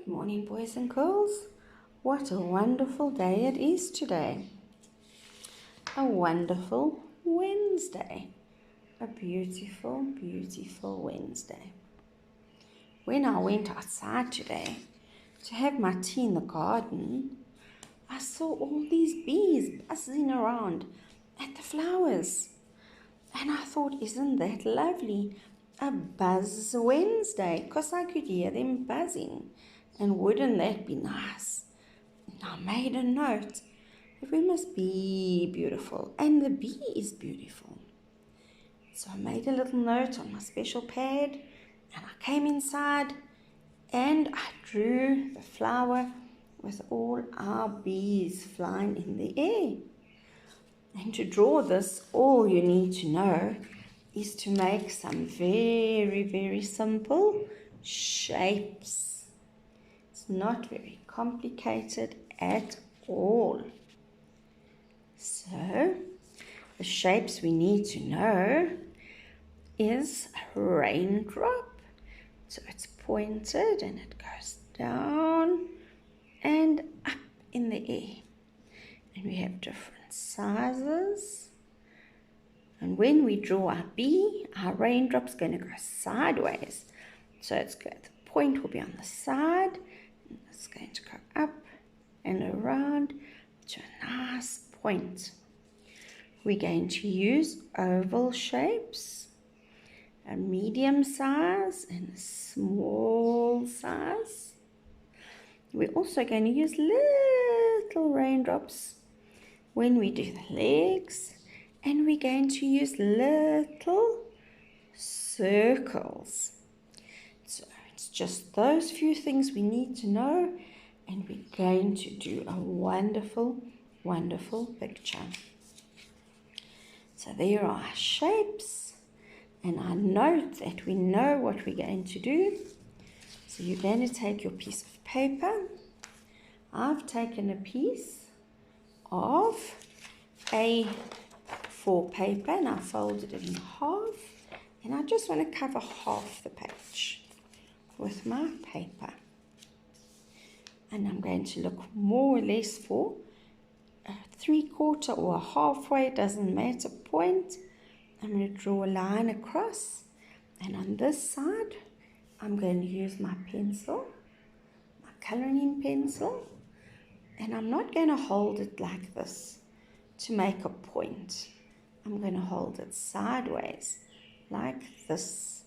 Good morning, boys and girls. What a wonderful day it is today. A wonderful Wednesday. A beautiful, beautiful Wednesday. When I went outside today to have my tea in the garden, I saw all these bees buzzing around at the flowers. And I thought, isn't that lovely? A buzz Wednesday, because I could hear them buzzing. And wouldn't that be nice? And I made a note that we must be beautiful, and the bee is beautiful. So I made a little note on my special pad, and I came inside and I drew the flower with all our bees flying in the air. And to draw this, all you need to know is to make some very, very simple shapes. It's not very complicated at all. So, the shapes we need to know is a raindrop. So it's pointed and it goes down and up in the air. And we have different sizes. And when we draw our bee, our raindrop's going to go sideways. So it's good. The point will be on the side. And it's going to go up and around to a nice point. We're going to use oval shapes, a medium size and a small size. We're also going to use little raindrops when we do the legs, and we're going to use little circles. So it's just those few things we need to know, and we're going to do a wonderful, wonderful picture. So there are our shapes, and I note that we know what we're going to do. So you're going to take your piece of paper. I've taken a piece of A4 paper and I folded it in half, and I just want to cover half the page with my paper. And I'm going to look more or less for a 3/4 or a halfway, doesn't matter, point. I'm going to draw a line across, and on this side I'm going to use my pencil, my coloring pencil, and I'm not going to hold it like this to make a point. I'm going to hold it sideways like this,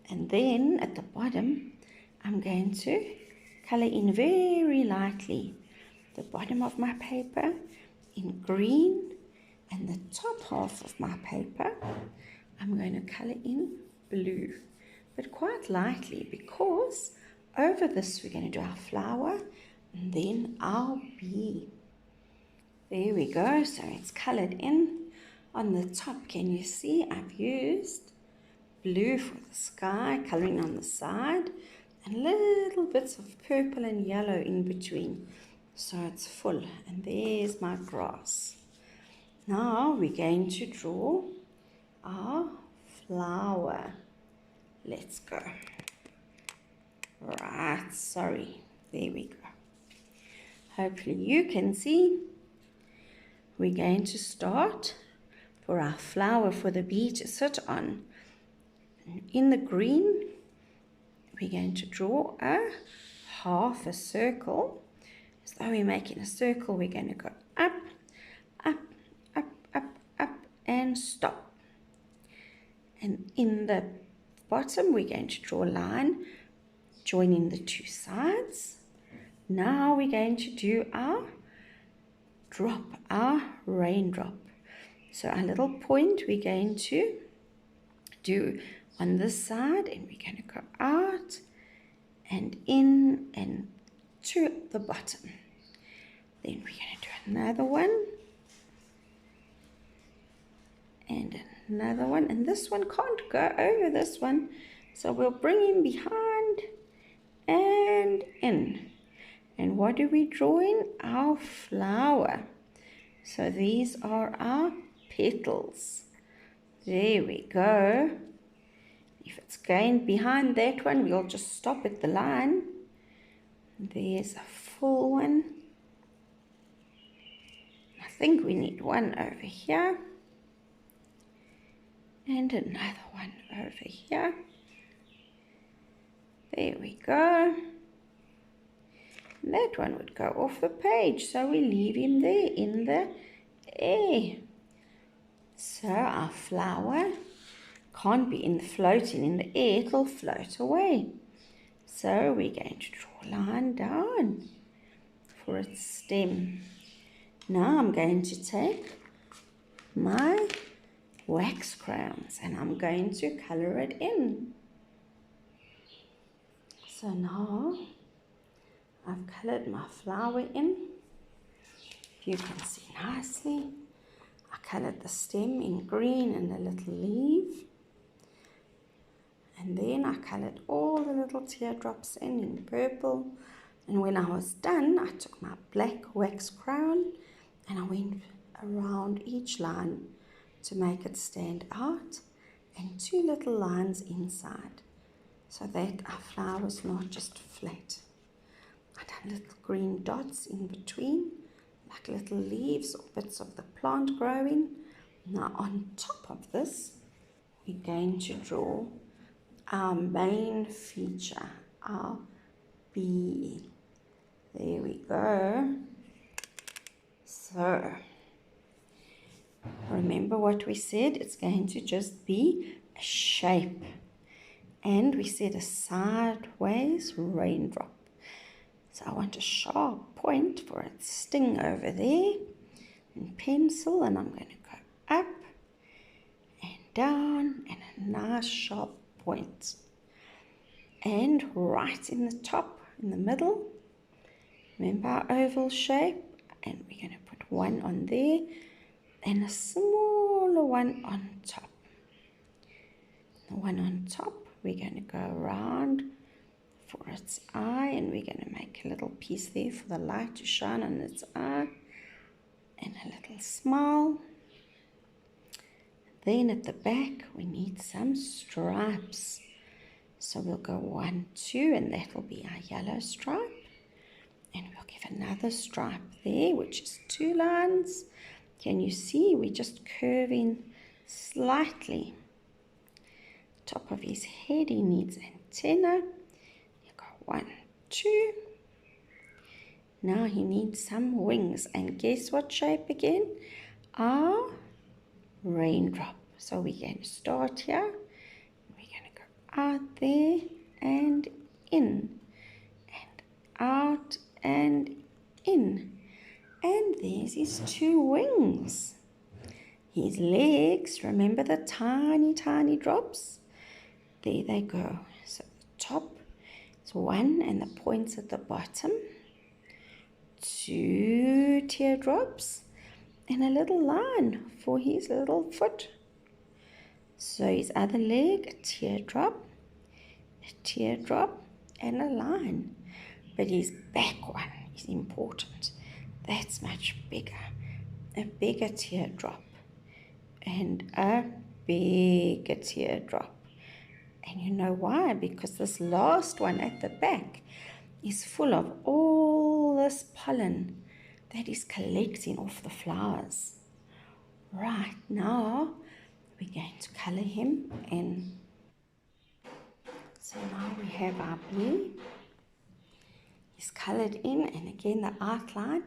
and then at the bottom I'm going to color in very lightly the bottom of my paper in green, and the top half of my paper I'm going to color in blue, but quite lightly, because over this we're going to do our flower and then our bee. There we go. So it's colored in. On the top, can you see I've used blue for the sky, coloring on the side, and little bits of purple and yellow in between, so it's full. And there's my grass. Now we're going to draw our flower. Let's go. Right, sorry. There we go. Hopefully you can see. We're going to start for our flower for the bee to sit on. In the green, we're going to draw a half a circle. As though we're making a circle, we're going to go up, up, up, up, up, and stop. And in the bottom, we're going to draw a line, joining the two sides. Now we're going to do our drop, our raindrop. So our little point we're going to do on this side, and we're going to go out and in and to the bottom. Then we're going to do another one and another one, and this one can't go over this one, so we'll bring him behind and in. And what do we draw in? Our flower. So these are our petals. There we go. If it's going behind that one, we'll just stop at the line. There's a full one. I think we need one over here. And another one over here. There we go. That one would go off the page, so we leave him there in the air. So our flower can't be floating in the air, it'll float away. So we're going to draw a line down for its stem. Now I'm going to take my wax crayons and I'm going to color it in. So now I've colored my flower in. You can see nicely. I colored the stem in green and a little leaf. And then I colored all the little teardrops in purple. And when I was done, I took my black wax crayon and I went around each line to make it stand out, and 2 little lines inside so that our flower is not just flat. I done little green dots in between, like little leaves or bits of the plant growing. Now on top of this, we're going to draw our main feature, our bee. There we go. So remember what we said, it's going to just be a shape. And we said a sideways raindrop. So I want a sharp point for its sting over there in pencil, and I'm going to go up and down and a nice sharp point. And right in the top, in the middle, remember our oval shape, and we're going to put one on there and a smaller one on top. The one on top, we're going to go around for its eye, and we're going to make a little piece there for the light to shine on its eye, and a little smile. Then at the back, we need some stripes. So we'll go 1, 2, and that will be our yellow stripe. And we'll give another stripe there, which is 2 lines. Can you see we're just curving slightly? Top of his head, he needs antenna. You got 1, 2. Now he needs some wings, and guess what shape again? Our raindrop. So we're going to start here. We're going to go out there and in, and out and in. And there's his 2 wings. His legs, remember the tiny, tiny drops? There they go. So the top is 1 and the points at the bottom. 2 teardrops and a little line for his little foot. So his other leg, a teardrop, and a line. But his back one is important. That's much bigger. A bigger teardrop and a bigger teardrop. And you know why? Because this last one at the back is full of all this pollen that is collecting off the flowers. Right, now we're going to color him in. So now we have our bee. He's colored in, and again the outline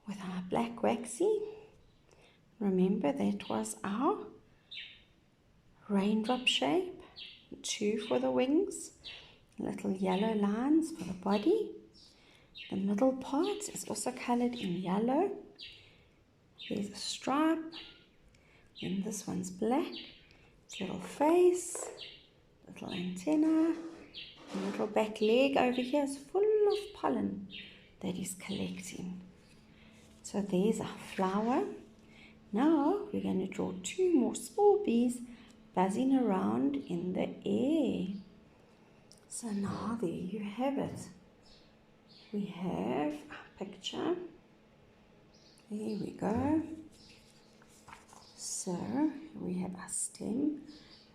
with our black waxy. Remember, that was our raindrop shape. 2 for the wings, little yellow lines for the body. The middle part is also colored in yellow. There's a stripe, and this one's black. His little face, little antenna, the little back leg over here is full of pollen that he's collecting. So there's our flower. Now we're going to draw 2 more small bees buzzing around in the air. So now there you have it. We have a picture. There we go. So we have our stem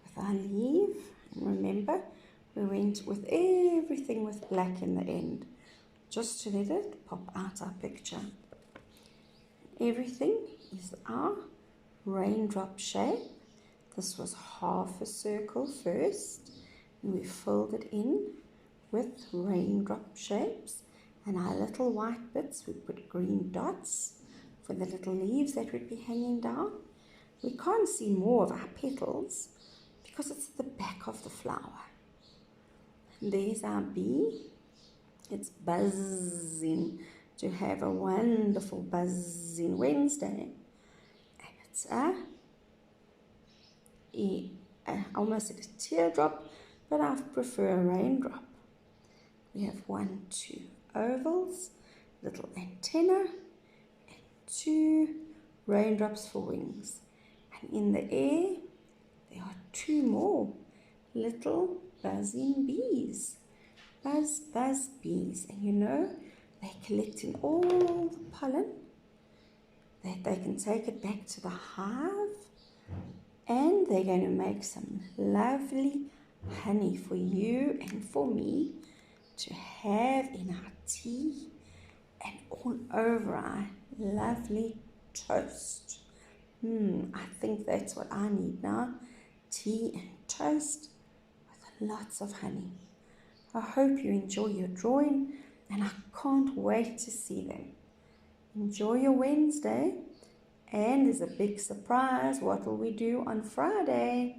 with our leaf. And remember, we went with everything with black in the end. just to let it pop out our picture. Everything is our raindrop shape. This was half a circle first, and we filled it in with raindrop shapes, and our little white bits, we put green dots for the little leaves that would be hanging down. We can't see more of our petals because it's at the back of the flower. And there's our bee. It's buzzing to have a wonderful buzzing Wednesday. And it's almost a teardrop, but I prefer a raindrop. We have 1, 2 ovals, little antenna, and 2 raindrops for wings. And in the air, there are 2 more little buzzing bees. Buzz, buzz bees. And you know, they're collecting all the pollen that they can take it back to the hive, and they're going to make some lovely honey for you and for me to have in our tea and all over our lovely toast. I think that's what I need now, tea and toast with lots of honey. I hope you enjoy your drawing, and I can't wait to see them. Enjoy your Wednesday, and there's a big surprise. What will we do on Friday?